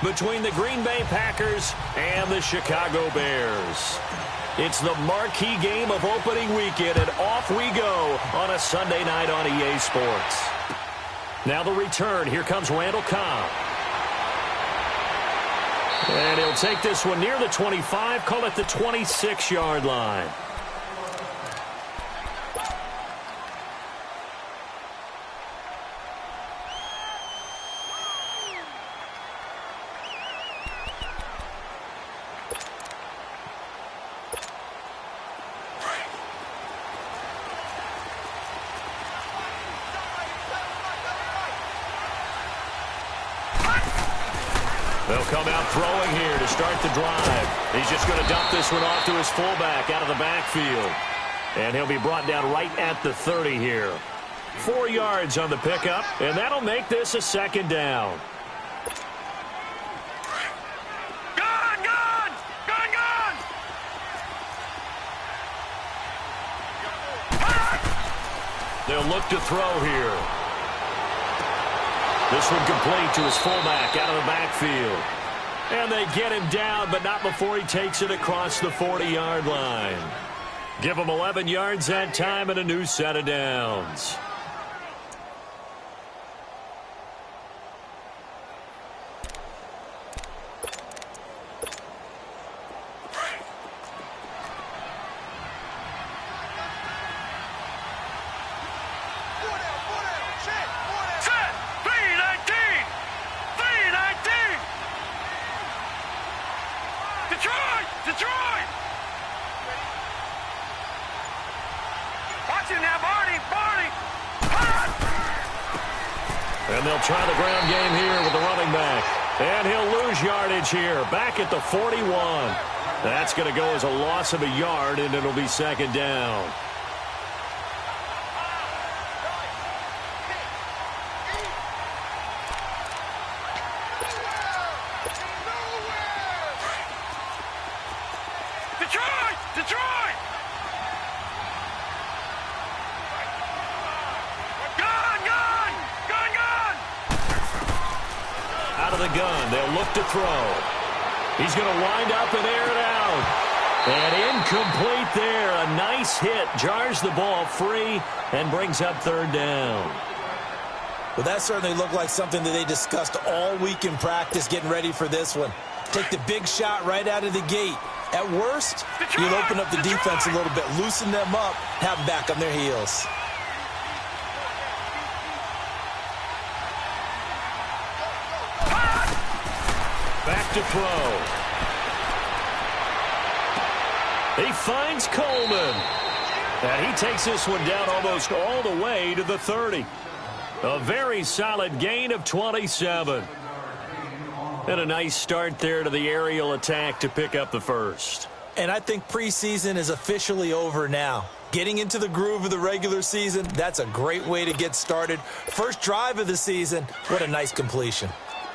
Between the Green Bay Packers and the Chicago Bears. It's the marquee game of opening weekend, and off we go on a Sunday night on EA Sports. Now the return. Here comes Randall Cobb. And he'll take this one near the 25, call it the 26-yard line. They'll come out throwing here to start the drive. He's just going to dump this one off to his fullback out of the backfield. And he'll be brought down right at the 30 here. 4 yards on the pickup, and that'll make this a second down. Gun! Gun! Gun! Gun! They'll look to throw here. This one complete to his fullback out of the backfield. And they get him down, but not before he takes it across the 40-yard line. Give him 11 yards that time and a new set of downs. Detroit! Watch it now, Barney! Barney! And they'll try the ground game here with the running back. And he'll lose yardage here, back at the 41. That's going to go as a loss of a yard, and it'll be second down. Detroit! Gun! Gun! Gun! Gun! Out of the gun, they'll look to throw. He's going to wind up and air it out. And incomplete there. A nice hit. Jars the ball free and brings up third down. Well, that certainly looked like something that they discussed all week in practice getting ready for this one. Take the big shot right out of the gate. At worst, you'll open up the defense a little bit, loosen them up, have them back on their heels. Back to throw. He finds Coleman. And he takes this one down almost all the way to the 30. A very solid gain of 27. And a nice start there to the aerial attack to pick up the first. And I think preseason is officially over now. Getting into the groove of the regular season, that's a great way to get started. First drive of the season, what a nice completion.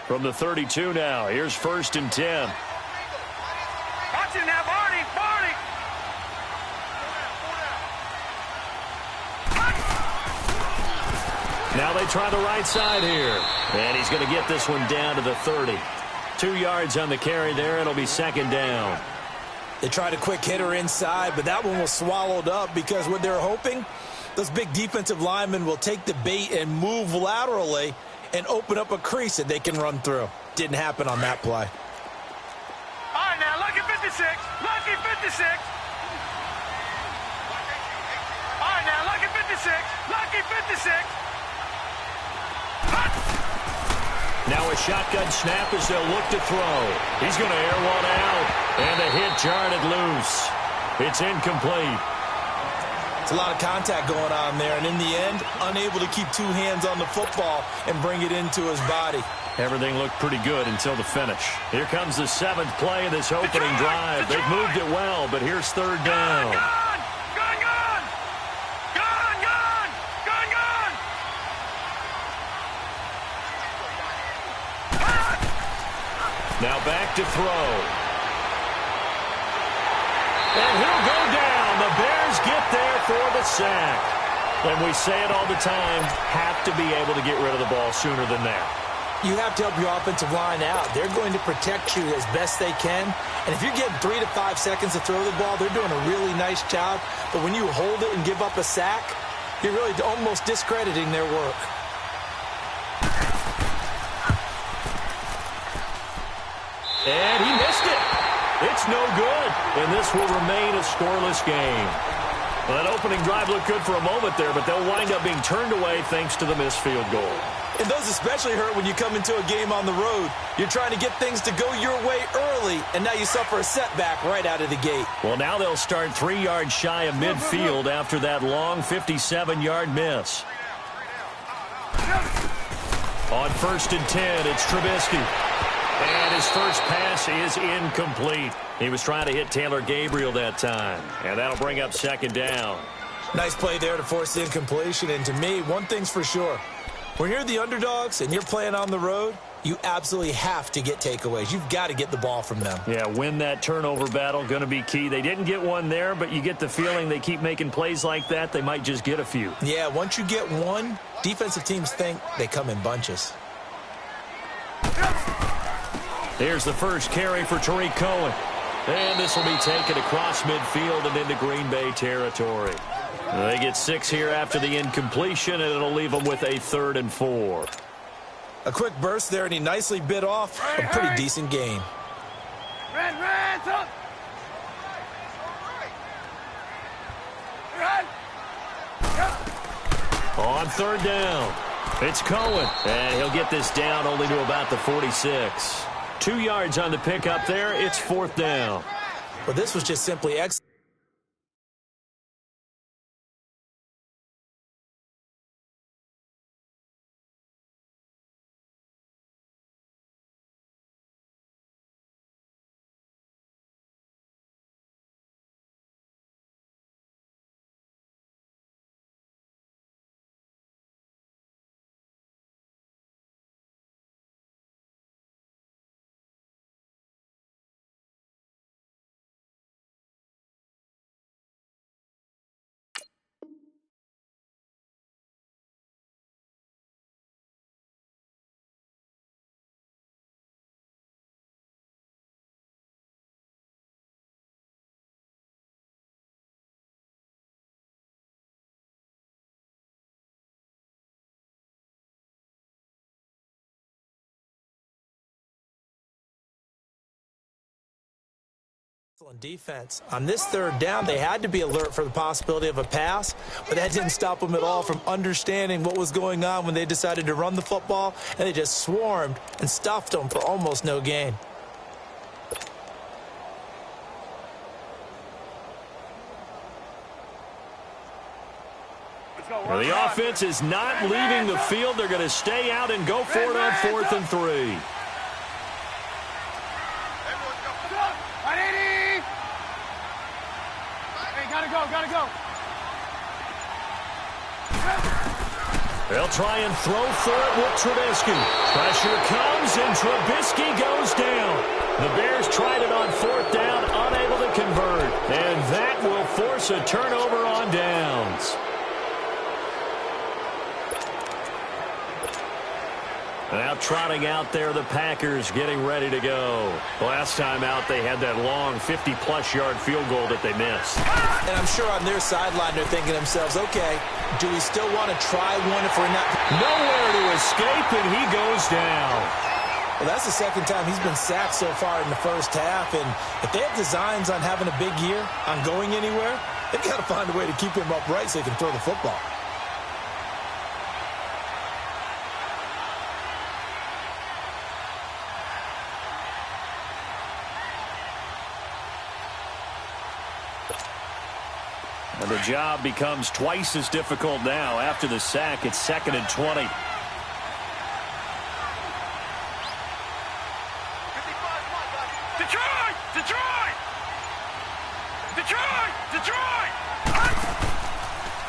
From the 32 now, here's 1st and 10. Watch it now, Barney! Barney! Now they try the right side here. And he's going to get this one down to the 30. 2 yards on the carry there. It'll be second down. They tried a quick hitter inside, but that one was swallowed up because what they're hoping, those big defensive linemen will take the bait and move laterally and open up a crease that they can run through. Didn't happen on that play. All right, now, lucky 56. Lucky 56. All right, now, lucky 56. Lucky 56. Now a shotgun snap as they'll look to throw. He's going to air one out. And the hit jarred it loose. It's incomplete. It's a lot of contact going on there. And in the end, unable to keep 2 hands on the football and bring it into his body. Everything looked pretty good until the finish. Here comes the 7th play of this opening drive. They've moved it well, but here's third down. Now back to throw. And he'll go down. The Bears get there for the sack. And we say it all the time, have to be able to get rid of the ball sooner than that. You have to help your offensive line out. They're going to protect you as best they can. And if you're getting 3 to 5 seconds to throw the ball, they're doing a really nice job. But when you hold it and give up a sack, you're really almost discrediting their work. And he missed it. It's no good. And this will remain a scoreless game. Well, that opening drive looked good for a moment there, but they'll wind up being turned away thanks to the missed field goal. And those especially hurt when you come into a game on the road. You're trying to get things to go your way early, and now you suffer a setback right out of the gate. Well, now they'll start 3 yards shy of midfield after that long 57-yard miss. On 1st and 10, it's Trubisky. And his first pass is incomplete. He was trying to hit Taylor Gabriel that time, and that'll bring up 2nd down. Nice play there to force the incompletion, and to me, one thing's for sure. When you're the underdogs and you're playing on the road, you absolutely have to get takeaways. You've got to get the ball from them. Yeah, win that turnover battle, going to be key. They didn't get one there, but you get the feeling they keep making plays like that, they might just get a few. Yeah, once you get one, defensive teams think they come in bunches. Here's the first carry for Tariq Cohen. And this will be taken across midfield and into Green Bay territory. They get 6 here after the incompletion, and it'll leave them with a 3rd and 4. A quick burst there, and he nicely bit off a pretty decent gain. Run, up. On 3rd down, it's Cohen. And he'll get this down only to about the 46. 2 yards on the pickup there. It's 4th down. Well, this was just simply excellent. Defense. On this 3rd down, they had to be alert for the possibility of a pass, but that didn't stop them at all from understanding what was going on when they decided to run the football, and they just swarmed and stuffed them for almost no gain. Well, the offense is not leaving the field. They're going to stay out and go for it on 4th and 3. Gotta go. They'll try and throw for it with Trubisky. Pressure comes, and Trubisky goes down. The Bears tried it on 4th down, unable to convert. And that will force a turnover on downs. Now trotting out there, the Packers getting ready to go. Last time out, they had that long 50-plus yard field goal that they missed. And I'm sure on their sideline, they're thinking to themselves, okay, do we still want to try one if we're not? Nowhere to escape, and he goes down. Well, that's the 2nd time he's been sacked so far in the first half. And if they have designs on having a big year, on going anywhere, they've got to find a way to keep him upright so he can throw the football. And the job becomes twice as difficult now. After the sack, it's 2nd and 20.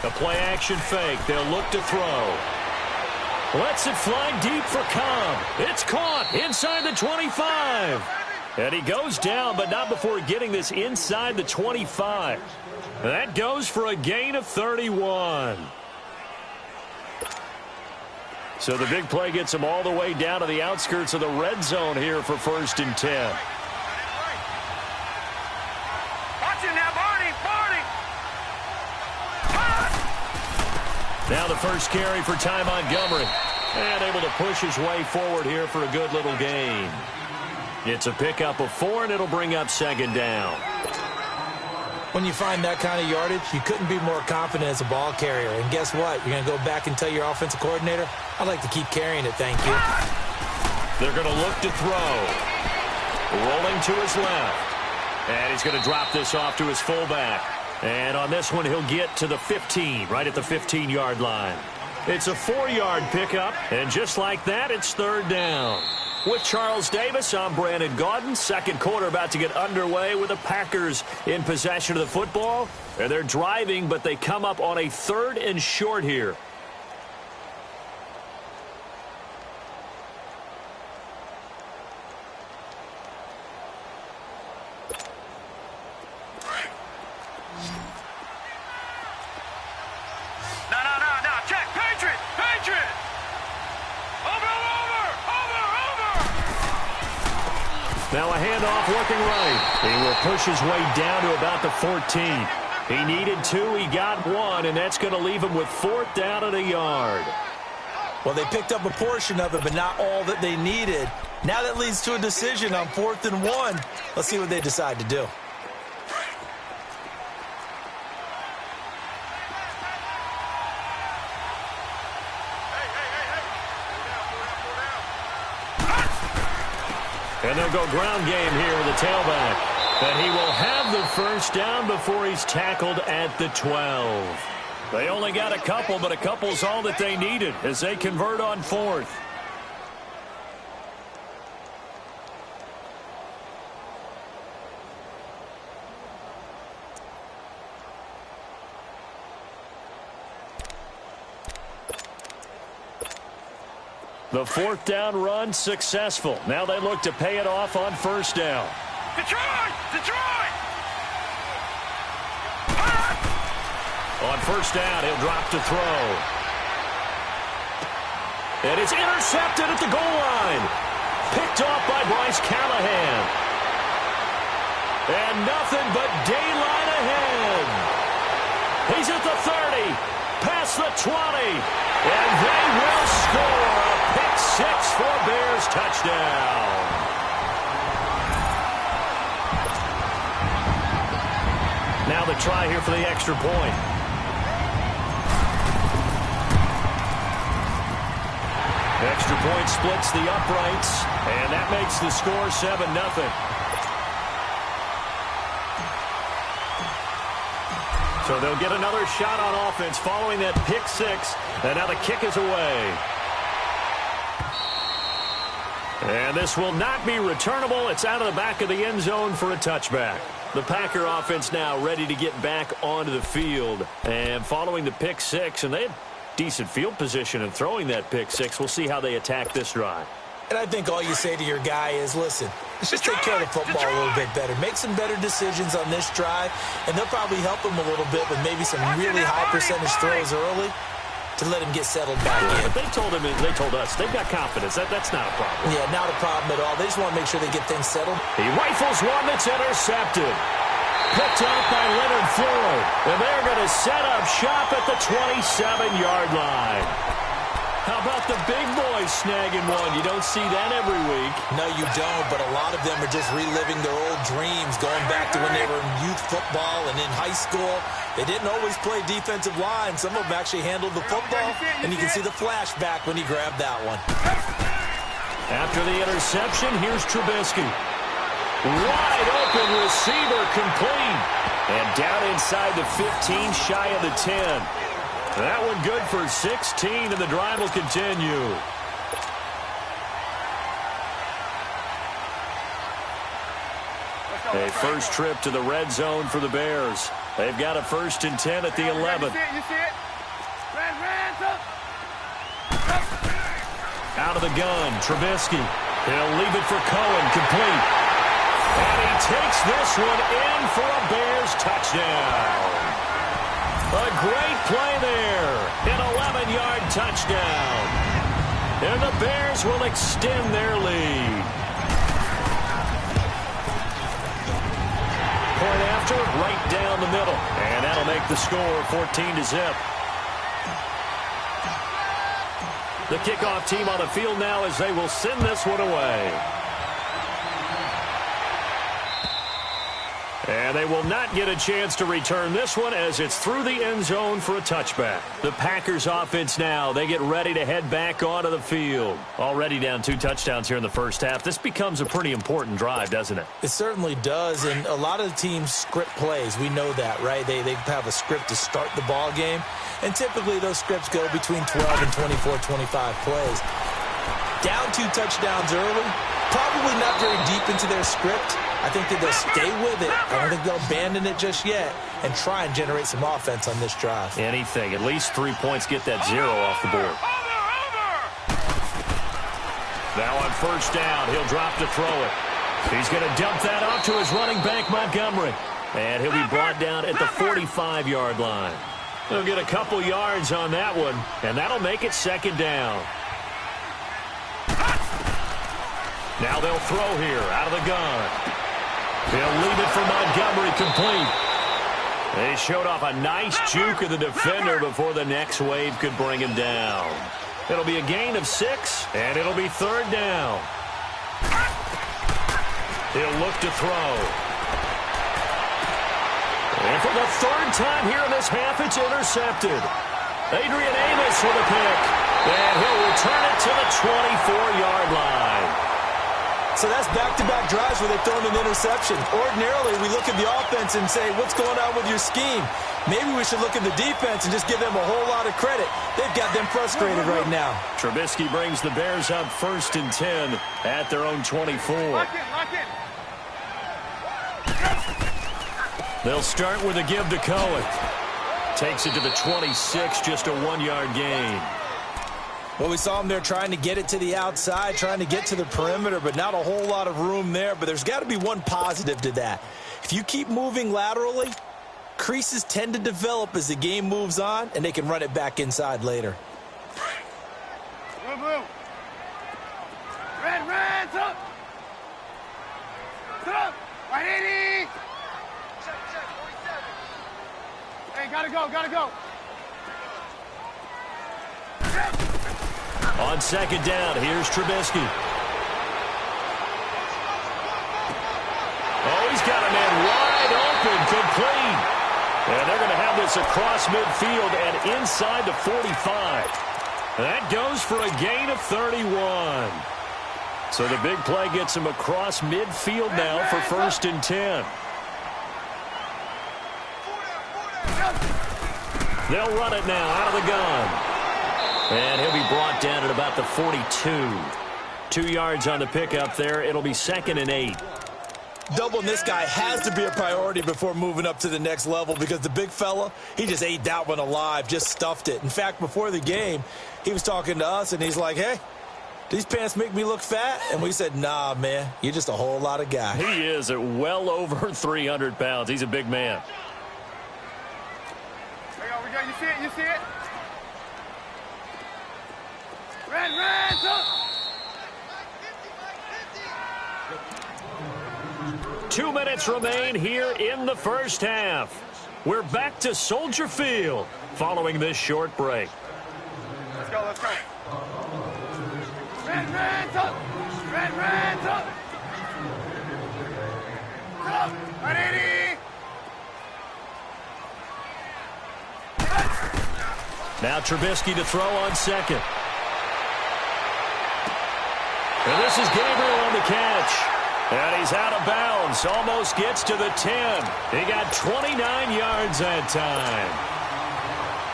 A play-action fake. They'll look to throw. Lets it fly deep for Cobb. It's caught inside the 25. And he goes down, but not before getting this inside the 25. That goes for a gain of 31. So the big play gets them all the way down to the outskirts of the red zone here for 1st and 10. Watch it now, Barney! Now the first carry for Ty Montgomery. And able to push his way forward here for a good little gain. It's a pickup of 4, and it'll bring up 2nd down. When you find that kind of yardage, you couldn't be more confident as a ball carrier. And guess what? You're going to go back and tell your offensive coordinator, I'd like to keep carrying it, thank you. They're going to look to throw. Rolling to his left. And he's going to drop this off to his fullback. And on this one, he'll get to the 15, right at the 15-yard line. It's a 4-yard pickup, and just like that, it's 3rd down. With Charles Davis, I'm Brandon Gaudin. Second quarter about to get underway with the Packers in possession of the football. And they're driving, but they come up on a 3rd and short here. No, check, Patriot! Now a handoff looking right. He will push his way down to about the 14. He needed 2, he got 1, and that's going to leave him with 4th down and a yard. Well, they picked up a portion of it, but not all that they needed. Now that leads to a decision on 4th and 1. Let's see what they decide to do. And they'll go ground game here with the tailback. And he will have the first down before he's tackled at the 12. They only got a couple, but a couple's all that they needed as they convert on 4th. The 4th down run successful. Now they look to pay it off on 1st down. Detroit! On 1st down, he'll drop to throw. And it's intercepted at the goal line. Picked off by Bryce Callahan. And nothing but daylight ahead. He's at the 30, past the 20, and they will score. Pick 6 for Bears touchdown. Now the try here for the extra point. Extra point splits the uprights, and that makes the score 7-0. So they'll get another shot on offense following that pick 6, and now the kick is away. And this will not be returnable. It's out of the back of the end zone for a touchback. The Packer offense now ready to get back onto the field. And following the pick 6, and they had decent field position in throwing that pick 6. We'll see how they attack this drive. And I think all you say to your guy is, listen, let's just take care of the football a little bit better. Make some better decisions on this drive, and they'll probably help him a little bit with maybe some really high percentage throws early to let him get settled back in. But they told us, they've got confidence. That's not a problem. Yeah, not a problem at all. They just want to make sure they get things settled. He rifles one that's intercepted. Picked up by Leonard Floyd. And they're going to set up shop at the 27-yard line. How about the big boys snagging one? You don't see that every week. No, you don't, but a lot of them are just reliving their old dreams, going back to when they were in youth football and in high school. They didn't always play defensive line. Some of them actually handled the football, and you can see the flashback when he grabbed that one. After the interception, here's Trubisky. Wide open receiver complete. And down inside the 15, shy of the 10. That one good for 16, and the drive will continue. A first trip to the red zone for the Bears. They've got a 1st and 10 at the 11. You see it? Out of the gun, Trubisky. He'll leave it for Cohen, complete. And he takes this one in for a Bears touchdown. A great play there. An 11-yard touchdown. And the Bears will extend their lead. Point after, right down the middle. And that'll make the score 14-0. The kickoff team on the field now as they will send this one away. And they will not get a chance to return this one as it's through the end zone for a touchback. The Packers offense now, they get ready to head back onto the field. Already down 2 touchdowns here in the first half. This becomes a pretty important drive, doesn't it? It certainly does, and a lot of the teams script plays. We know that, right? They have a script to start the ball game, and typically those scripts go between 12 and 24, 25 plays. Down 2 touchdowns early, probably not very deep into their script. I think that they'll stay with it. I don't think they'll abandon it just yet and try and generate some offense on this drive. Anything. At least 3 points, get that 0 off the board. Now on first down, he'll drop to throw it. He's going to dump that off to his running back, Montgomery. And he'll be brought down at the 45-yard line. He'll get a couple yards on that one, and that'll make it second down. Now they'll throw here out of the gun. He'll leave it for Montgomery, complete. They showed off a nice juke of the defender before the next wave could bring him down. It'll be a gain of 6, and it'll be third down. He'll look to throw. And for the third time here in this half, it's intercepted. Adrian Amos with a pick. And he'll return it to the 24-yard line. So that's back-to-back drives where they've thrown an interception. Ordinarily, we look at the offense and say, what's going on with your scheme? Maybe we should look at the defense and just give them a whole lot of credit. They've got them frustrated right now. Trubisky brings the Bears up 1st and 10 at their own 24. Lock it. They'll start with a give to Cohen. Takes it to the 26, just a 1-yard gain. Well, we saw him there trying to get it to the outside, trying to get to the perimeter, but not a whole lot of room there. But there's got to be one positive to that. If you keep moving laterally, creases tend to develop as the game moves on, and they can run it back inside later. Blue. Red, up. Right 80. Hey, gotta go. On second down, here's Trubisky. Oh, he's got a man wide open, complete. And they're going to have this across midfield and inside the 45. That goes for a gain of 31. So the big play gets him across midfield now for 1st and 10. They'll run it now out of the gun. And he'll be brought down at about the 42. 2 yards on the pickup there. It'll be 2nd and 8. Doubling this guy has to be a priority before moving up to the next level because the big fella, he just ate that one alive, just stuffed it. In fact, before the game, he was talking to us, and he's like, hey, these pants make me look fat? And we said, nah, man, you're just a whole lot of guy. He is at well over 300 pounds. He's a big man. We go. You see it? Red, up. 2 minutes remain here in the first half. We're back to Soldier Field following this short break. Let's go. Red, up. Right 80. Now Trubisky to throw on second. And this is Gabriel on the catch. And he's out of bounds. Almost gets to the 10. He got 29 yards that time.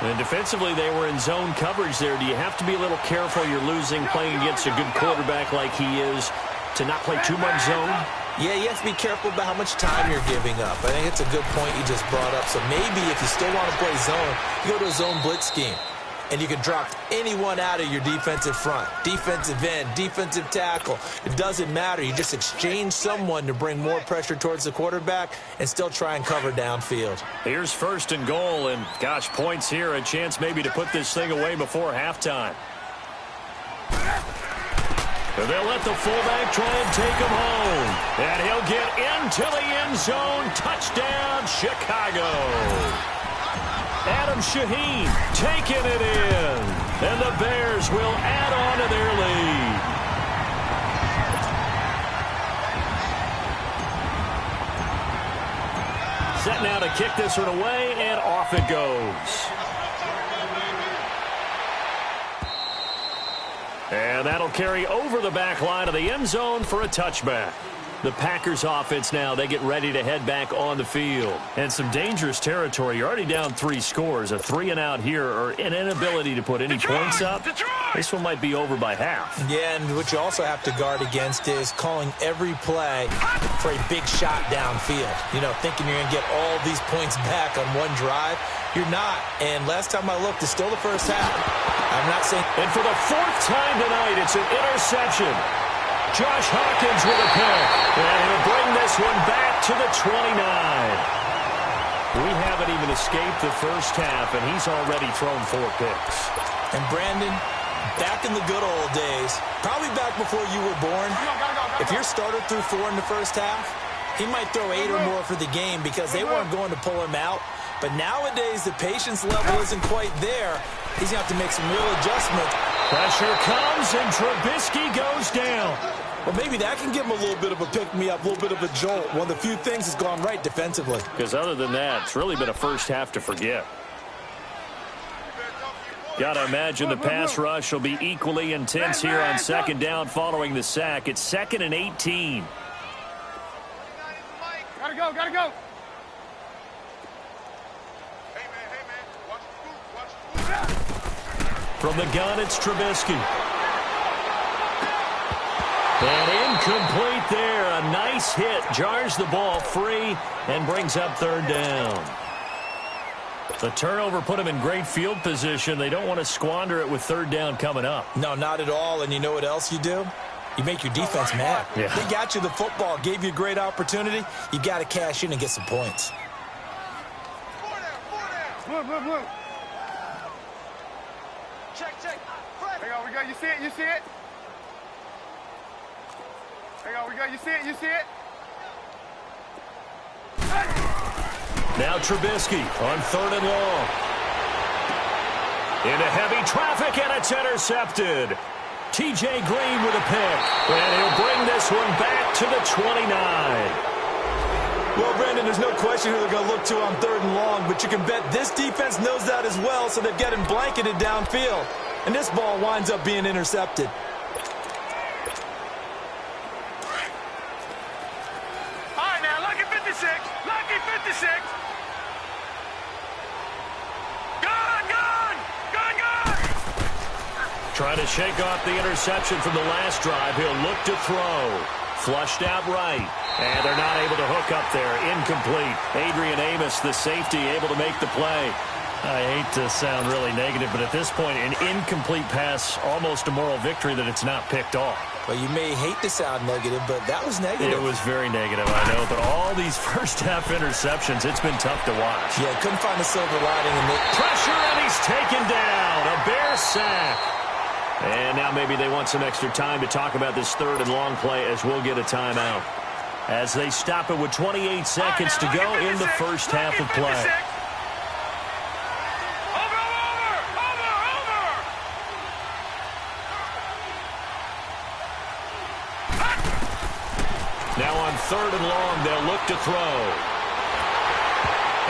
And defensively, they were in zone coverage there. Do you have to be a little careful? You're losing, playing against a good quarterback like he is, to not play too much zone? Yeah, you have to be careful about how much time you're giving up. I think it's a good point you just brought up. So maybe if you still want to play zone, you go to a zone blitz scheme. And you can drop anyone out of your defensive front. Defensive end, defensive tackle. It doesn't matter. You just exchange someone to bring more pressure towards the quarterback and still try and cover downfield. Here's 1st and goal, and gosh, points here. A chance maybe to put this thing away before halftime. And they'll let the fullback try and take him home. And he'll get into the end zone. Touchdown, Chicago. Adam Shaheen taking it in. And the Bears will add on to their lead. Set now to kick this one away, and off it goes. And that'll carry over the back line of the end zone for a touchback. The Packers offense now, they get ready to head back on the field. And some dangerous territory. You're already down 3 scores. A 3-and-out here, or an inability to put any points up. This one might be over by half. Yeah, and what you also have to guard against is calling every play for a big shot downfield. You know, thinking you're going to get all these points back on one drive. You're not. And last time I looked, it's still the first half. I'm not saying... And for the 4th time tonight, it's an interception. Josh Hawkins with a pick. And he'll bring this one back to the 29. We haven't even escaped the first half, and he's already thrown 4 picks. And Brandon, back in the good old days, probably back before you were born, if your starter threw 4 in the first half, he might throw 8 or more for the game because they weren't going to pull him out. But nowadays, the patience level isn't quite there. He's going to have to make some real adjustments. Pressure comes, and Trubisky goes down. Well, maybe that can give him a little bit of a pick-me-up, a little bit of a jolt. One of the few things that's gone right defensively. Because other than that, it's really been a first half to forget. Got to imagine the pass rush will be equally intense here on 2nd down following the sack. It's 2nd and 18. Gotta go, gotta go. From the gun, it's Trubisky. And incomplete there. A nice hit. Jars the ball free and brings up 3rd down. The turnover put them in great field position. They don't want to squander it with 3rd down coming up. No, not at all. And you know what else you do? You make your defense mad. Yeah. They got you the football, gave you a great opportunity. You got to cash in and get some points. Blue. Check. Hang on, we go. You see it? Hang on, we go. You see it? Now Trubisky on 3rd and long. Into heavy traffic, and it's intercepted. T.J. Green with a pick. And he'll bring this one back to the 29. Well, Brandon, there's no question who they're going to look to on 3rd and long, but you can bet this defense knows that as well, so they've got him blanketed downfield. And this ball winds up being intercepted. All right, now, lucky 56. Lucky 56. Gun! Trying to shake off the interception from the last drive. He'll look to throw. Flushed out right. And they're not able to hook up there. Incomplete. Adrian Amos, the safety, able to make the play. I hate to sound really negative, but at this point, an incomplete pass, almost a moral victory that it's not picked off. Well, you may hate to sound negative, but that was negative. It was very negative, I know. But all these first-half interceptions, it's been tough to watch. Yeah, couldn't find a silver lining in it. Pressure, and he's taken down. A Bear sack. And now maybe they want some extra time to talk about this 3rd and long play as we'll get a timeout. As they stop it with 28 seconds to go in the first half of play. Now on 3rd and long, they'll look to throw.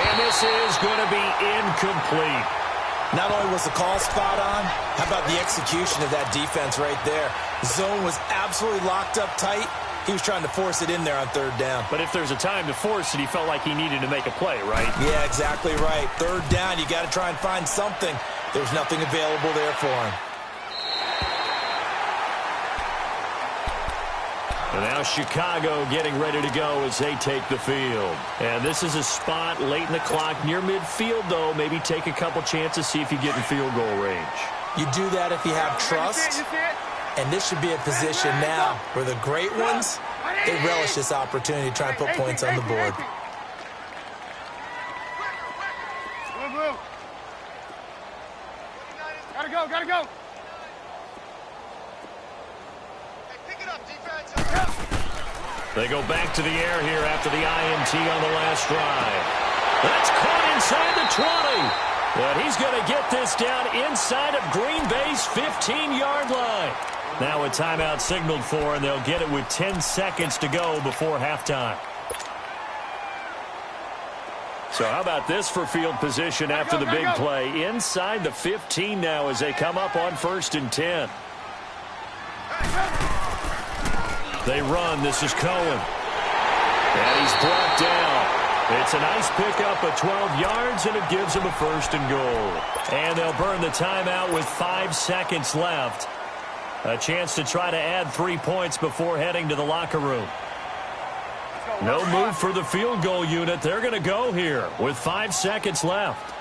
And this is going to be incomplete. Not only was the call spot on, how about the execution of that defense right there? The zone was absolutely locked up tight. He was trying to force it in there on 3rd down. But if there's a time to force it, he felt like he needed to make a play, right? Yeah, exactly right. 3rd down, you got to try and find something. There's nothing available there for him. And now Chicago getting ready to go as they take the field. And this is a spot late in the clock near midfield, though. Maybe take a couple chances, see if you get in field goal range. You do that if you have trust. And this should be a position now where the great ones, they relish this opportunity to try and put points on the board. Blue. Gotta go. They go back to the air here after the INT on the last drive. That's caught inside the 20. But he's going to get this down inside of Green Bay's 15-yard line. Now a timeout signaled for, and they'll get it with 10 seconds to go before halftime. So how about this for field position after the big play? Inside the 15 now as they come up on 1st and 10. They run. This is Cohen. And he's brought down. It's a nice pickup of 12 yards, and it gives them a 1st and goal. And they'll burn the timeout with 5 seconds left. A chance to try to add 3 points before heading to the locker room. No move for the field goal unit. They're going to go here with 5 seconds left.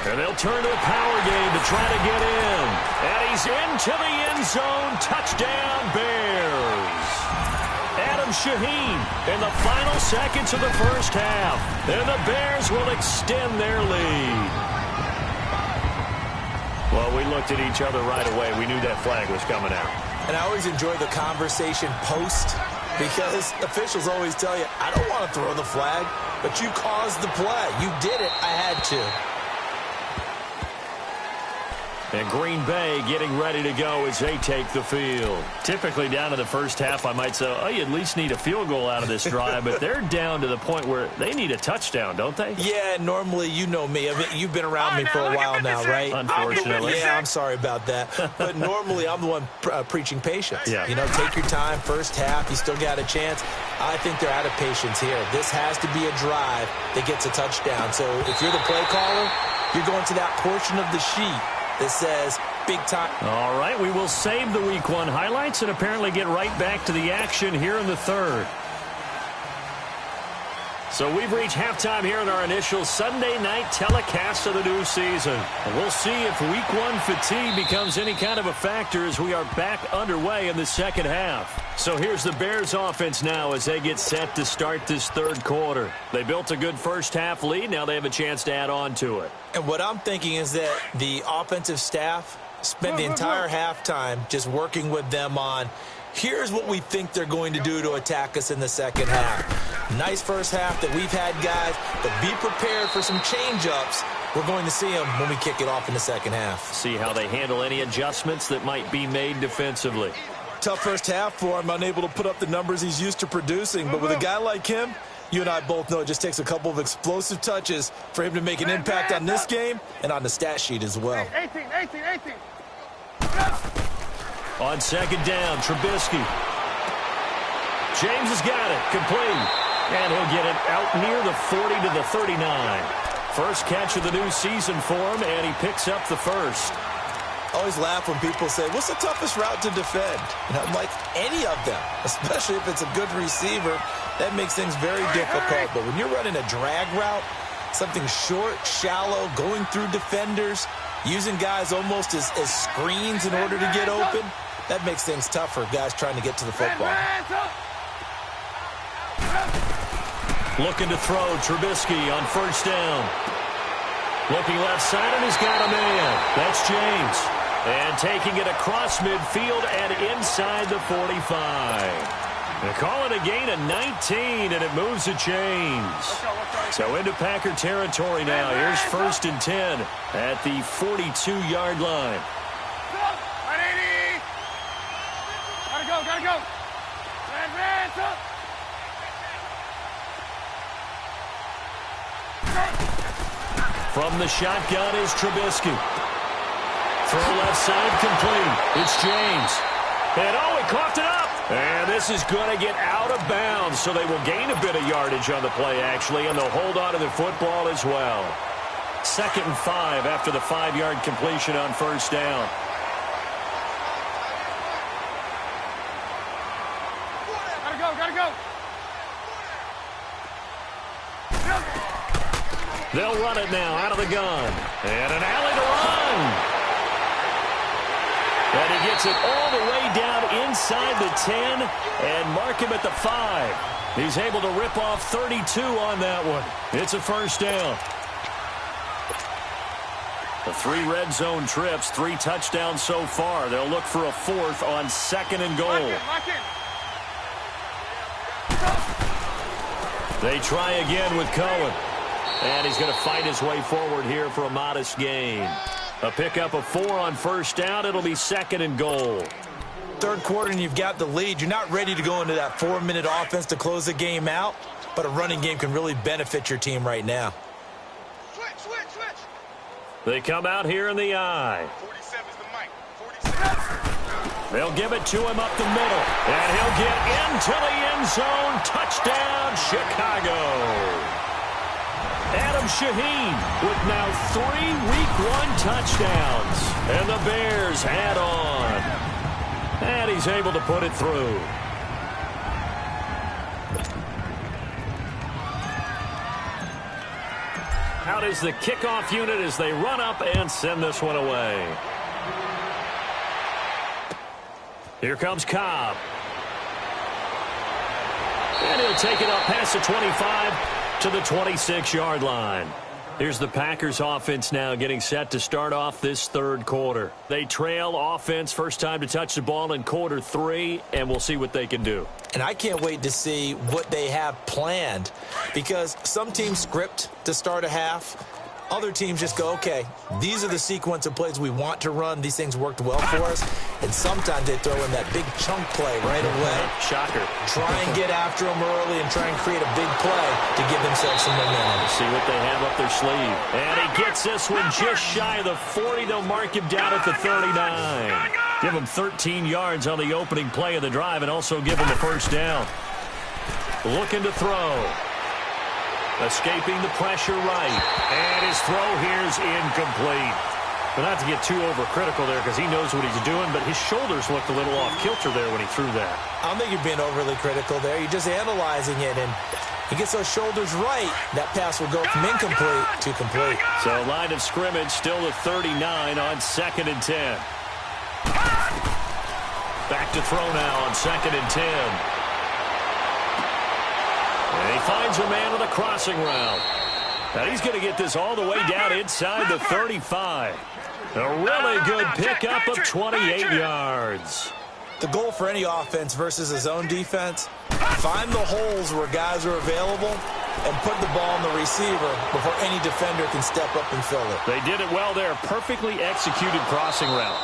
And they'll turn to a power game to try to get in. And he's into the end zone. Touchdown, Bears. Adam Shaheen in the final seconds of the first half. And the Bears will extend their lead. Well, we looked at each other right away. We knew that flag was coming out. And I always enjoy the conversation post because officials always tell you, I don't want to throw the flag, but you caused the play. You did it. I had to. And Green Bay getting ready to go as they take the field. Typically down to the first half, I might say, oh, you at least need a field goal out of this drive. But they're down to the point where they need a touchdown, don't they? Yeah, normally, you know me. I mean, you've been around me for a while now, right? Unfortunately. Yeah, I'm sorry about that. But normally, I'm the one preaching patience. Yeah. You know, take your time. First half, you still got a chance. I think they're out of patience here. This has to be a drive that gets a touchdown. So if you're the play caller, you're going to that portion of the sheet that says big time. All right, we will save the Week 1 highlights and apparently get right back to the action here in the third. So we've reached halftime here in our initial Sunday night telecast of the new season. And we'll see if Week 1 fatigue becomes any kind of a factor as we are back underway in the second half. So here's the Bears offense now as they get set to start this third quarter. They built a good first half lead. Now they have a chance to add on to it. And what I'm thinking is that the offensive staff spent the entire halftime just working with them on, here's what we think they're going to do to attack us in the second half. Nice first half that we've had, guys, but be prepared for some change-ups. We're going to see them when we kick it off in the second half. See how they handle any adjustments that might be made defensively. Tough first half for him, unable to put up the numbers he's used to producing. But with a guy like him, you and I both know it just takes a couple of explosive touches for him to make an impact on this game and on the stat sheet as well. 18. On second down, Trubisky. James has got it, complete. And he'll get it out near the 40 to the 39. First catch of the new season for him, and he picks up the first. I always laugh when people say, what's the toughest route to defend? And I'm like, any of them, especially if it's a good receiver. That makes things very difficult. But when you're running a drag route, something short, shallow, going through defenders, using guys almost as screens in order to get open, that makes things tough for guys trying to get to the football. Looking to throw, Trubisky on first down. Looking left side, and he's got a man. That's James. And taking it across midfield and inside the 45. They call it a gain of 19, and it moves the chains. So into Packer territory now. Here's 1st and 10 at the 42-yard line. Gotta go. From the shotgun is Trubisky. Throw left side complete. It's James. And oh, he coughed it up. And this is going to get out of bounds, so they will gain a bit of yardage on the play, actually, and they'll hold on to the football as well. 2nd and 5 after the 5-yard completion on first down. Gotta go. They'll run it now out of the gun. And an alley to run. And he gets it all the way down inside the 10 and mark him at the 5. He's able to rip off 32 on that one. It's a first down. The 3 red zone trips, 3 touchdowns so far. They'll look for a 4th on 2nd and goal. Lock in. They try again with Cohen. And he's going to fight his way forward here for a modest gain. A pickup of 4 on 1st down. It'll be 2nd and goal. 3rd quarter and you've got the lead. You're not ready to go into that 4-minute offense to close the game out, but a running game can really benefit your team right now. Switch. They come out here in the eye. 47's the mic. 47. They'll give it to him up the middle. And he'll get into the end zone. Touchdown, Chicago. Adam Shaheen with now 3 Week 1 touchdowns. And the Bears add on. And he's able to put it through. Out is the kickoff unit as they run up and send this one away. Here comes Cobb. And he'll take it up past the 25 to the 26-yard line. Here's the Packers offense now getting set to start off this 3rd quarter. They trail offense, first time to touch the ball in quarter 3, and we'll see what they can do. And I can't wait to see what they have planned, because some teams script to start a half. Other teams just go, okay, these are the sequence of plays we want to run. These things worked well for us. And sometimes they throw in that big chunk play right away. Shocker. Try and get after them early and try and create a big play to give themselves some momentum. See what they have up their sleeve. And he gets this one just shy of the 40. They'll mark him down at the 39. Give him 13 yards on the opening play of the drive and also give him a 1st down. Looking to throw. Escaping the pressure right. And his throw here's incomplete. But not to get too overcritical there because he knows what he's doing, but his shoulders looked a little off kilter there when he threw that. I don't think you're being overly critical there. You're just analyzing it, and he gets those shoulders right. That pass will go from incomplete to complete. So line of scrimmage still at 39 on 2nd and 10. Back to throw now on 2nd and 10. And he finds a man with a crossing route. Now he's going to get this all the way down inside the 35. A really good pickup of 28 yards. The goal for any offense versus a zone defense, find the holes where guys are available and put the ball on the receiver before any defender can step up and fill it. They did it well there. Perfectly executed crossing route.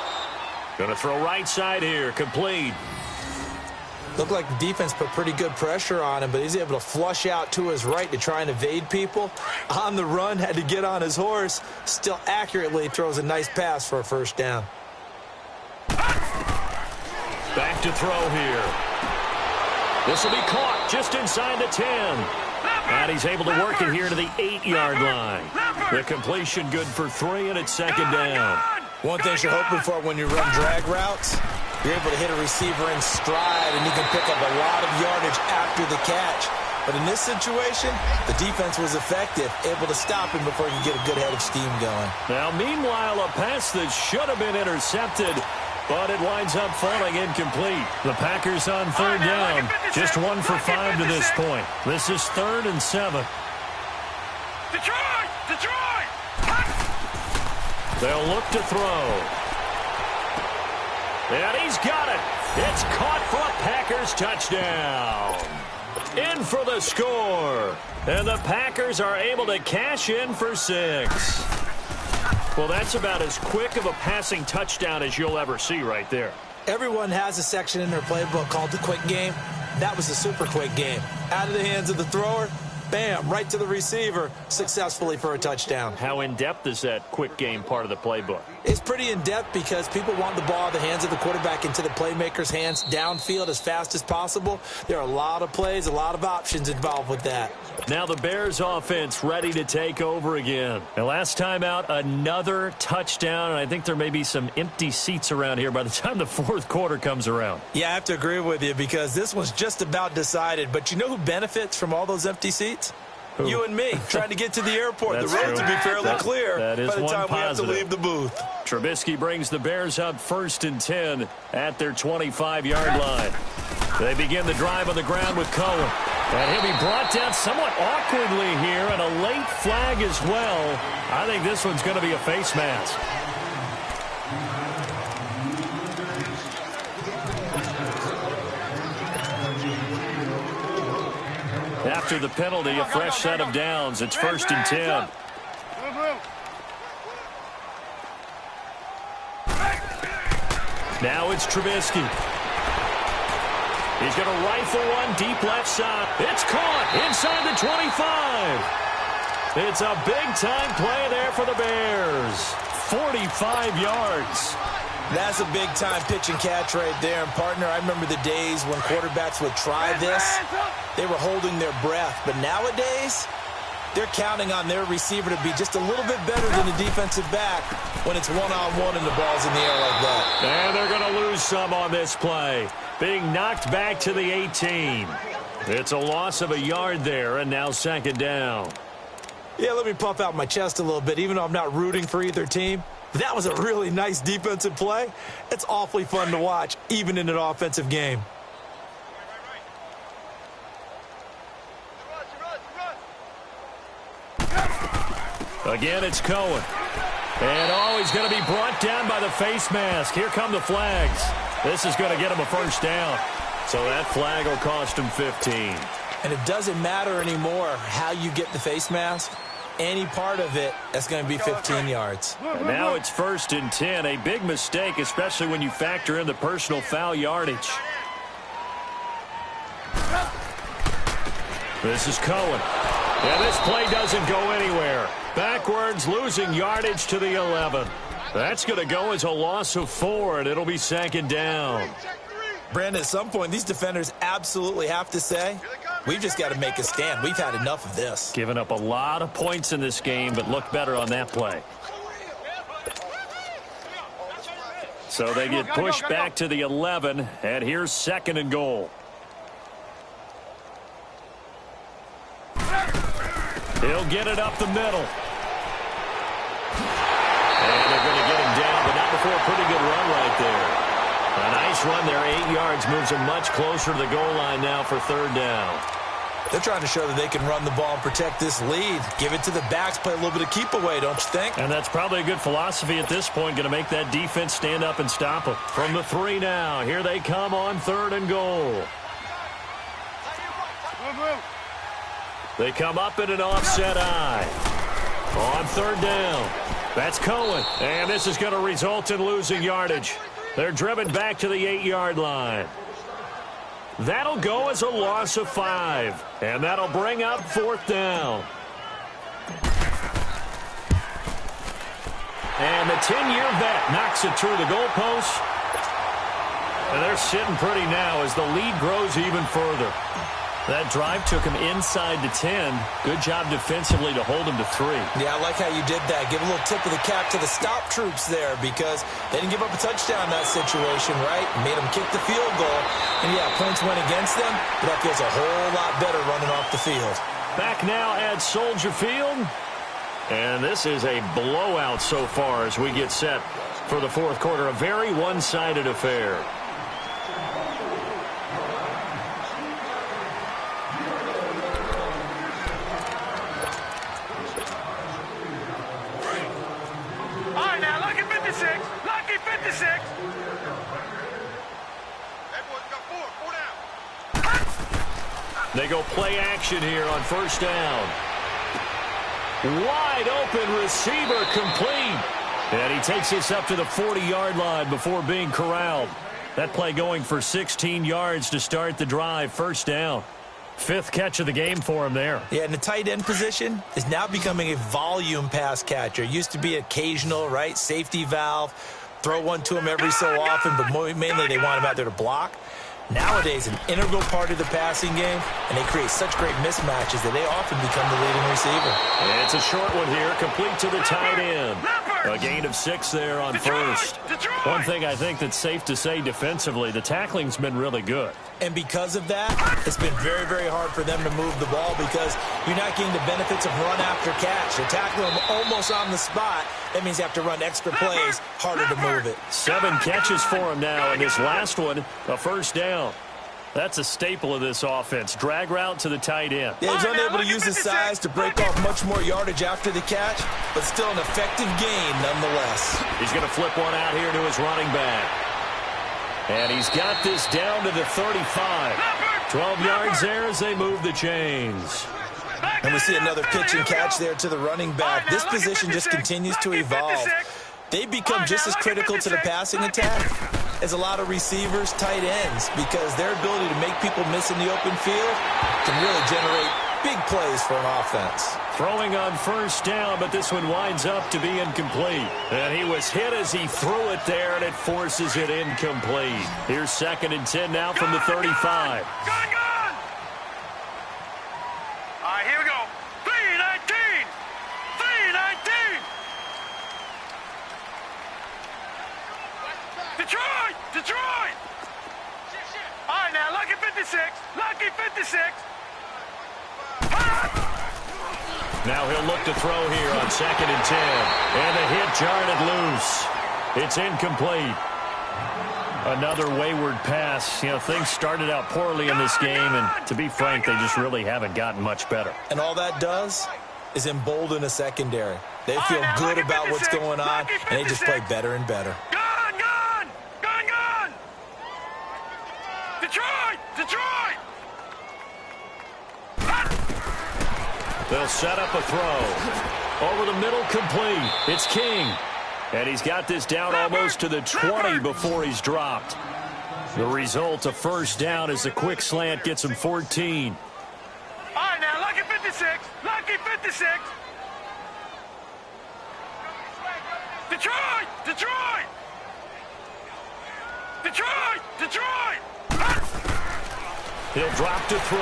Going to throw right side here. Complete. Looked like the defense put pretty good pressure on him, but he's able to flush out to his right to try and evade people. On the run, had to get on his horse. Still accurately throws a nice pass for a 1st down. Back to throw here. This will be caught just inside the 10. And he's able to work it here to the 8-yard line. The completion good for 3, and it's 2nd down. One thing you're hoping for when you run drag routes, you're able to hit a receiver in stride, and you can pick up a lot of yardage after the catch. But in this situation, the defense was effective, able to stop him before you get a good head of steam going. Now, meanwhile, a pass that should have been intercepted, but it winds up falling incomplete. The Packers on 3rd down, just 1 for 5 to this point. This is 3rd and 7. Detroit! They'll look to throw. And he's got it. It's caught for a Packers touchdown. In for the score. And the Packers are able to cash in for 6. Well, that's about as quick of a passing touchdown as you'll ever see right there. Everyone has a section in their playbook called the quick game. That was a super quick game. Out of the hands of the thrower, bam, right to the receiver, successfully for a touchdown. How in-depth is that quick game part of the playbook? It's pretty in-depth because people want the ball out of the hands of the quarterback into the playmaker's hands downfield as fast as possible. There are a lot of plays, a lot of options involved with that. Now the Bears offense ready to take over again. And last time out, another touchdown, and I think there may be some empty seats around here by the time the 4th quarter comes around. Yeah, I have to agree with you because this one's just about decided. But you know who benefits from all those empty seats? Who? You and me, trying to get to the airport. The roads true. will be fairly clear that is by the time we have to positive. leave the booth. Trubisky brings the Bears up 1st and 10 at their 25-yard line. They begin the drive on the ground with Cohen. And he'll be brought down somewhat awkwardly here, and a late flag as well. I think this one's going to be a face mask. After the penalty, a fresh set of downs. It's 1st and 10. Now it's Trubisky. He's going to rifle one deep left side. It's caught inside the 25. It's a big-time play there for the Bears. 45 yards. That's a big-time pitch and catch right there. And, partner, I remember the days when quarterbacks would try this. They were holding their breath. But nowadays, they're counting on their receiver to be just a little bit better than the defensive back when it's one-on-one and the ball's in the air like that. And they're going to lose some on this play. Being knocked back to the 18. It's a loss of a yard there, and now 2nd down. Yeah, let me puff out my chest a little bit, even though I'm not rooting for either team. That was a really nice defensive play. It's awfully fun to watch, even in an offensive game. Again, it's Cohen. And, he's going to be brought down by the face mask. Here come the flags. This is going to get him a 1st down. So that flag will cost him 15. And it doesn't matter anymore how you get the face mask. Any part of it, that's going to be 15 yards. And now it's 1st and 10. A big mistake, especially when you factor in the personal foul yardage. This is Cohen. And this play doesn't go anywhere. Backwards, losing yardage to the 11. That's going to go as a loss of 4, and it'll be 2nd down. Brandon, at some point, these defenders absolutely have to say, we've just got to make a stand. We've had enough of this. Giving up a lot of points in this game, but look better on that play. So they get pushed back to the 11, and here's 2nd and goal. He'll get it up the middle. And they're going to get him down, but not before a pretty good run right there. A nice run there, 8 yards, moves him much closer to the goal line now for 3rd down. They're trying to show that they can run the ball and protect this lead. Give it to the backs, play a little bit of keep away, don't you think? And that's probably a good philosophy at this point, going to make that defense stand up and stop them. From the 3 now, here they come on 3rd and goal. They come up in an offset eye. On 3rd down. That's Cohen. And this is going to result in losing yardage. They're driven back to the 8-yard line. That'll go as a loss of 5. And that'll bring up 4th down. And the 10-year vet knocks it through the goalpost. And they're sitting pretty now as the lead grows even further. That drive took him inside the 10. Good job defensively to hold him to 3. Yeah, I like how you did that. Give a little tip of the cap to the stop troops there because they didn't give up a touchdown in that situation, right? Made them kick the field goal. And, yeah, points went against them, but that feels a whole lot better running off the field. Back now at Soldier Field. And this is a blowout so far as we get set for the 4th quarter. A very one-sided affair. Lucky 56. They go play action here on 1st down. Wide open receiver complete. And he takes this up to the 40-yard line before being corralled. That play going for 16 yards to start the drive. 1st down. 5th catch of the game for him there. Yeah, and the tight end position is now becoming a volume pass catcher. Used to be occasional, right? Safety valve. Throw one to him every so often, but mainly they want him out there to block. Nowadays, an integral part of the passing game, and they create such great mismatches that they often become the leading receiver. And it's a short one here, complete to the tight end. A gain of 6 there on 1st. One thing I think that's safe to say defensively, the tackling's been really good. And because of that, it's been very, very hard for them to move the ball because you're not getting the benefits of run after catch. You're tackling them almost on the spot. That means you have to run extra plays, harder to move it. 7 catches for him now, and this last one, a 1st down. That's a staple of this offense. Drag route to the tight end. Yeah, he's unable to use his size to break off much more yardage after the catch, but still an effective gain nonetheless. He's going to flip one out here to his running back. And he's got this down to the 35. 12 yards there as they move the chains. And we see another pitch and catch there to the running back. This position just continues to evolve. They've become just as critical to the passing attack as a lot of receivers, tight ends, because their ability to make people miss in the open field can really generate big plays for an offense. Throwing on first down, but this one winds up to be incomplete. And he was hit as he threw it there, and it forces it incomplete. Here's 2nd and 10 now from the 35. Gone! All right, here we go. 3-19! 3-19! Detroit! All right, now, lucky 56. Lucky 56. Now he'll look to throw here on 2nd and 10. And the hit jarred it loose. It's incomplete. Another wayward pass. You know, things started out poorly in this game, and to be frank, they just really haven't gotten much better. And all that does is embolden a secondary. They feel good about what's going on, and they just play better and better. Gone! Detroit! They'll set up a throw. Over the middle, complete. It's King. And he's got this down almost to the 20 before he's dropped. The result, a first down, as the quick slant gets him 14. All right, now, lucky 56. Lucky 56. Detroit! He'll drop to throw.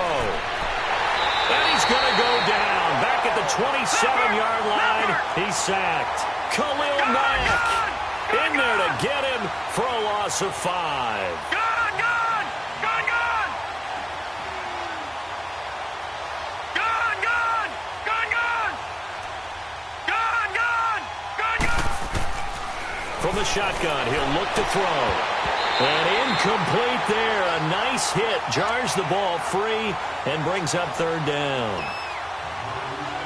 And he's going to go down. Back at the 27-yard line. He's sacked. Khalil Mack in there to get him for a loss of 5. Gone! From the shotgun, he'll look to throw. And incomplete there. A nice hit. Jars the ball free and brings up 3rd down.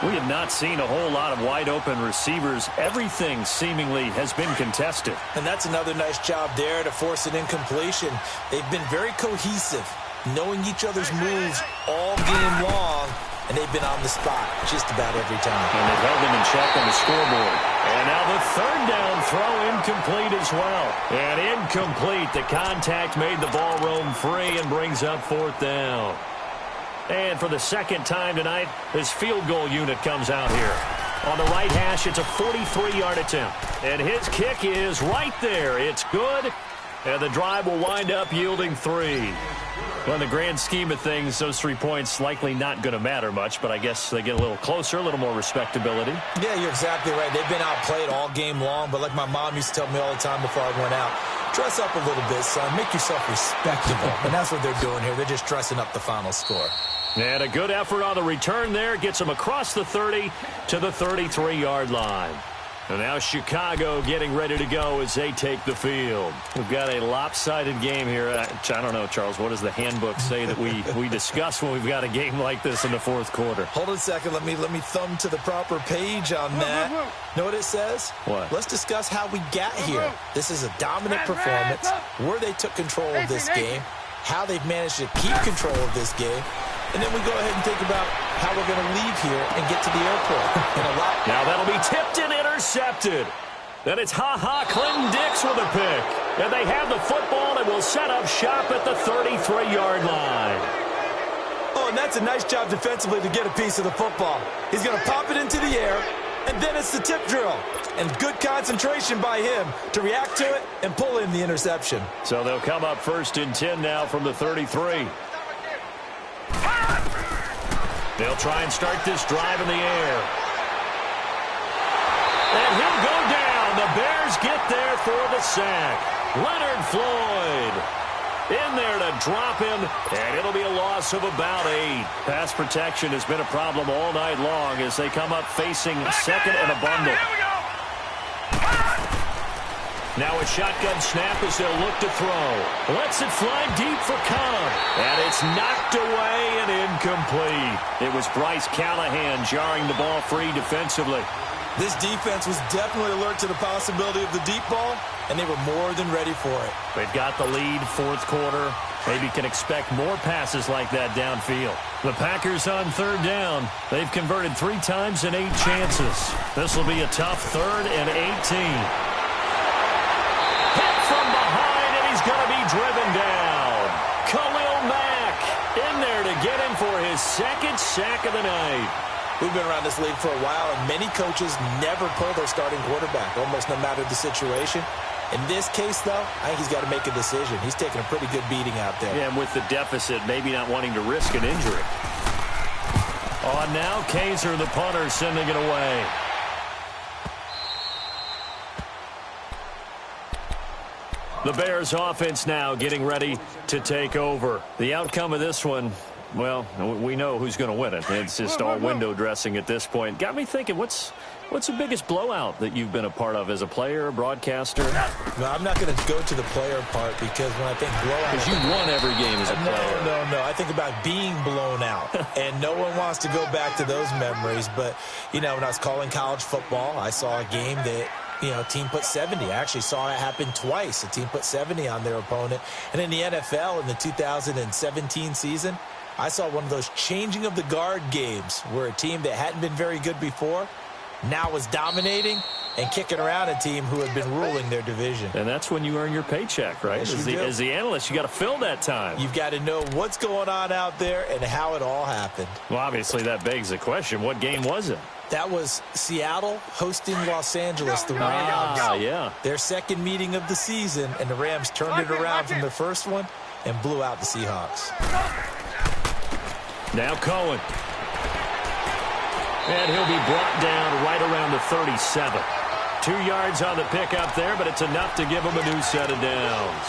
We have not seen a whole lot of wide-open receivers. Everything seemingly has been contested. And that's another nice job there to force an incompletion. They've been very cohesive, knowing each other's moves all game long, and they've been on the spot just about every time. And they've held them in check on the scoreboard. And now the 3rd down throw incomplete as well. And incomplete. The contact made the ball roam free and brings up 4th down. And for the 2nd time tonight, this field goal unit comes out here. On the right hash, it's a 43-yard attempt. And his kick is right there. It's good. And the drive will wind up yielding 3. Well, in the grand scheme of things, those 3 points likely not going to matter much, but I guess they get a little closer, a little more respectability. Yeah, you're exactly right. They've been outplayed all game long, but like my mom used to tell me all the time before I went out, dress up a little bit, son. Make yourself respectable. And that's what they're doing here. They're just dressing up the final score. And a good effort on the return there gets them across the 30 to the 33-yard line. And now Chicago getting ready to go as they take the field. We've got a lopsided game here. I don't know, Charles, what does the handbook say that we discuss when we've got a game like this in the 4th quarter? Hold on a second. Let me thumb to the proper page on that. Know what it says? What? Let's discuss how we got here. This is a dominant performance, where they took control of this game, how they've managed to keep control of this game, and then we go ahead and think about how we're going to leave here and get to the airport. Now that'll be tipped and intercepted. Then it's Clinton Dix with a pick. And they have the football and will set up shop at the 33-yard line. Oh, and that's a nice job defensively to get a piece of the football. He's going to pop it into the air, and then it's the tip drill. And good concentration by him to react to it and pull in the interception. So they'll come up 1st and 10 now from the 33. They'll try and start this drive in the air. And he'll go down. The Bears get there for the sack. Leonard Floyd in there to drop him, and it'll be a loss of about 8. Pass protection has been a problem all night long as they come up facing 2nd and a bundle. Now a shotgun snap as they'll look to throw. Lets it fly deep for Cobb. And It's knocked away and incomplete. It was Bryce Callahan jarring the ball free defensively. This defense was definitely alert to the possibility of the deep ball, and they were more than ready for it. They've got the lead, fourth quarter. Maybe can expect more passes like that downfield. The Packers on third down. They've converted 3 times in 8 chances. This will be a tough 3rd and 18. Hit from behind, and he's going to be driven down. Khalil Mack in there to get him for his 2nd sack of the night. We've been around this league for a while, and many coaches never pull their starting quarterback, almost no matter the situation. In this case, though, I think he's got to make a decision. He's taking a pretty good beating out there. Yeah, and with the deficit, maybe not wanting to risk an injury. On now, Kaiser, the punter, sending it away. The Bears offense now getting ready to take over. The outcome of this one, well, we know who's going to win it. It's just all window dressing at this point. Got me thinking, what's the biggest blowout that you've been a part of as a player, broadcaster? No, I'm not going to go to the player part because when I think blowout... Because you won every game as a player. No. I think about being blown out. And no one wants to go back to those memories. But, you know, when I was calling college football, I saw a game that... You know, a team put 70. I actually saw it happen twice. A team put 70 on their opponent. And in the NFL in the 2017 season, I saw one of those changing of the guard games where a team that hadn't been very good before now was dominating and kicking around a team who had been ruling their division. And that's when you earn your paycheck, right? Yes, as the analyst, you got to fill that time. You've got to know what's going on out there and how it all happened. Well, obviously that begs the question, what game was it? That was Seattle hosting Los Angeles, the Rams. Yeah. Their second meeting of the season, and the Rams turned it around from the first one and blew out the Seahawks. Now Cohen. And he'll be brought down right around the 37. 2 yards on the pickup there, but it's enough to give him a new set of downs.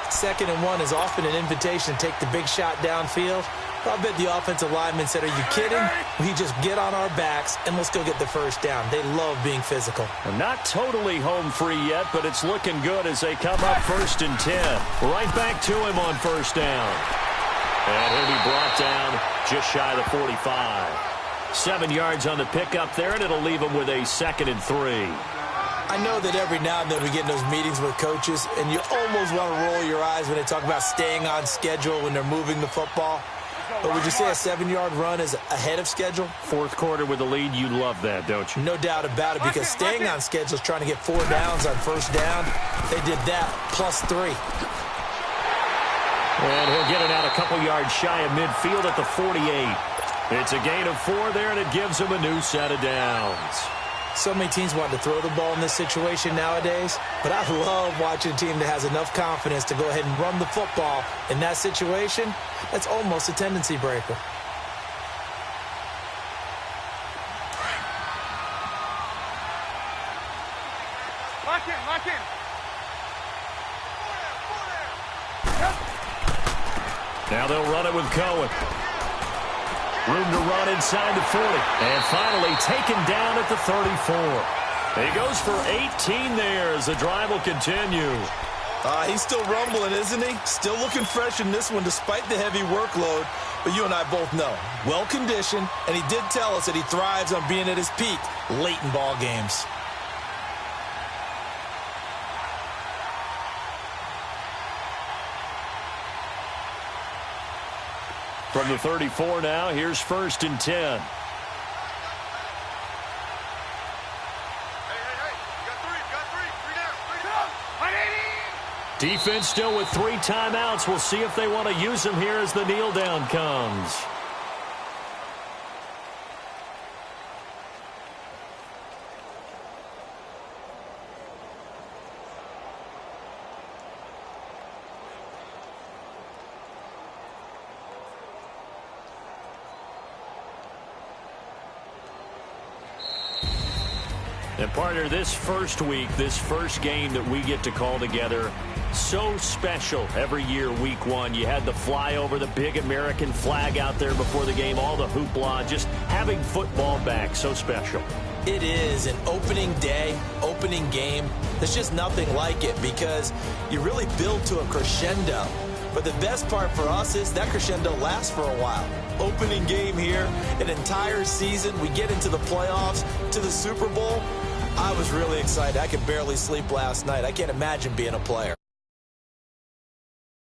2nd and 1 is often an invitation to take the big shot downfield. I bet the offensive lineman said, are you kidding? We just get on our backs and let's go get the first down. They love being physical. Not totally home free yet, but it's looking good as they come up 1st and 10. Right back to him on 1st down. And he'll be brought down just shy of the 45. 7 yards on the pickup there, and it'll leave him with a 2nd and 3. I know that every now and then we get in those meetings with coaches, and you almost want to roll your eyes when they talk about staying on schedule when they're moving the football. But would you say a 7-yard run is ahead of schedule? Fourth quarter with the lead, you love that, don't you? No doubt about it, because staying on schedule is trying to get 4 downs on 1st down. They did that plus 3. And he'll get it out a couple yards shy of midfield at the 48. It's a gain of 4 there, and it gives him a new set of downs. So many teams want to throw the ball in this situation nowadays, but I love watching a team that has enough confidence to go ahead and run the football in that situation. That's almost a tendency breaker. Lock in. Now they'll run it with Cohen. Room to run inside the 40. And finally taken down at the 34. He goes for 18 there as the drive will continue. He's still rumbling, isn't he? Still looking fresh in this one despite the heavy workload. But you and I both know, well-conditioned, and he did tell us that he thrives on being at his peak late in ball games. From the 34 now, here's 1st and 10. Defense still with 3 timeouts. We'll see if they want to use them here as the kneel down comes. And partner, this first week, this first game that we get to call together, so special every year, week 1. You had the flyover, the big American flag out there before the game, all the hoopla, just having football back, so special. It is an opening day, opening game. There's just nothing like it because you really build to a crescendo. But the best part for us is that crescendo lasts for a while. Opening game here, an entire season. We get into the playoffs, to the Super Bowl. I was really excited. I could barely sleep last night. I can't imagine being a player.